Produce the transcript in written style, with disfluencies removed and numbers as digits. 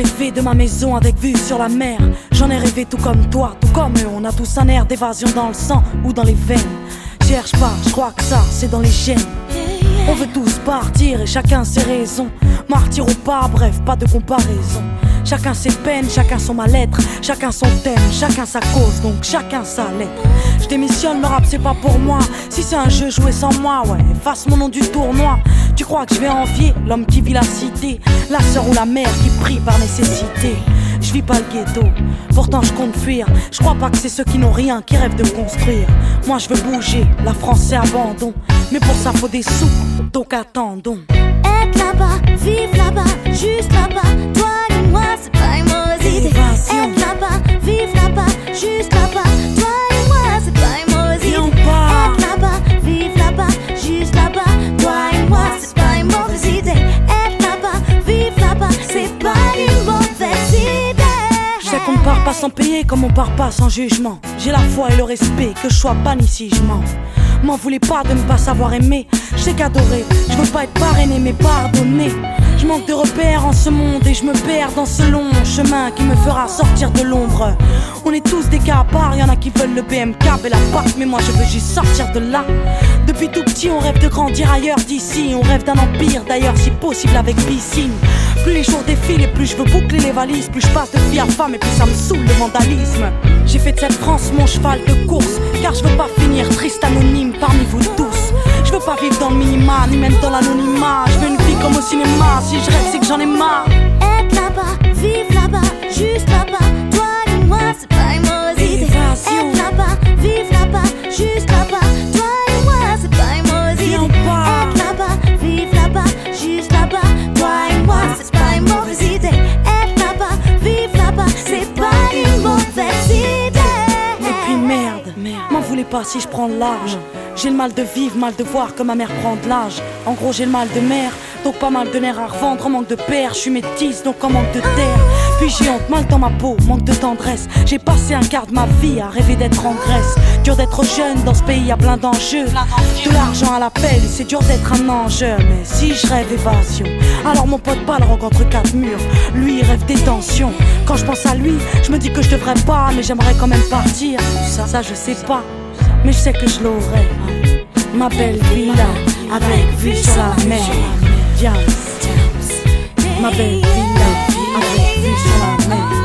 rêvé de ma maison avec vue sur la mer. J'en ai rêvé tout comme toi, tout comme eux. On a tous un air d'évasion dans le sang ou dans les veines. Cherche pas, je crois que ça, c'est dans les gènes. On veut tous partir et chacun ses raisons. Martyr ou pas, bref, pas de comparaison. Chacun ses peines, chacun son mal-être. Chacun son thème, chacun sa cause, donc chacun sa lettre. Je démissionne, le rap c'est pas pour moi. Si c'est un jeu joué sans moi, ouais, efface mon nom du tournoi. Tu crois que je vais envier l'homme qui vit la cité, la sœur ou la mère qui prie par nécessité? Je vis pas le ghetto, pourtant je compte fuir. Je crois pas que c'est ceux qui n'ont rien qui rêvent de construire. Moi je veux bouger, la France c'est abandon. Mais pour ça faut des sous, donc attendons. Être là-bas, vivre là-bas, juste là-bas. Toi et moi c'est pas une mauvaise idée. Être là-bas, vivre là-bas, juste là-bas. Toi et moi c'est pas une mauvaise idée. Être là-bas, vivre là-bas, juste là-bas. Toi et moi c'est pas une mauvaise idée. Être là-bas, vivre là-bas, c'est pas une mauvaise idée. Je sais qu'on ne part pas sans payer comme on part pas sans jugement. J'ai la foi et le respect, que je sois banni si je mens. M'en voulez pas de ne pas savoir aimer. Je sais qu'adorer, je veux pas être parrainé mais pardonné. Je manque de repères en ce monde et je me perds dans ce long chemin qui me fera sortir de l'ombre. On est tous des cas à part, y'en a qui veulent le BMK et la PAC, mais moi je veux juste sortir de là. Depuis tout petit on rêve de grandir ailleurs d'ici. On rêve d'un empire d'ailleurs si possible avec piscine. Plus les jours défilent et plus je veux boucler les valises. Plus je passe de fille à femme et plus ça me saoule le vandalisme. J'ai fait de cette France mon cheval de course, car je veux pas finir triste anonyme parmi vous tous. Je veux pas vivre dans le minima, ni même dans l'anonymat. Je veux une vie comme au cinéma, si je rêve c'est que j'en ai marre. Être là-bas, vivre là-bas, juste là-bas. Toi et moi c'est pas une mauvaise idée. Être là-bas, vivre là-bas, juste là-bas. Toi et moi c'est pas une mauvaise idée. Être là-bas, vivre là-bas, juste là-bas. Toi et moi c'est pas une mauvaise idée. Être là-bas, vivre là-bas, c'est pas une mauvaise idée. Et puis merde, m'en voulez pas si je prends de l'âge. J'ai le mal de vivre, mal de voir que ma mère prend de l'âge. En gros j'ai le mal de mer, donc pas mal de nerfs à revendre. En manque de père, je suis métisse, donc en manque de terre. Puis j'ai honte, mal dans ma peau, manque de tendresse. J'ai passé un quart de ma vie à rêver d'être en Grèce. Dur d'être jeune, dans ce pays y a plein d'enjeux. De l'argent à l'appel, c'est dur d'être un ange. Mais si je rêve évasion, alors mon pote pas le rencontre quatre murs. Lui il rêve détention. Quand je pense à lui, je me dis que je devrais pas, mais j'aimerais quand même partir. Ça je sais pas, mais je sais que je l'aurai. Ma belle villa, avec vue sur la mer. Yes. Ma belle villa, avec vue sur la mer.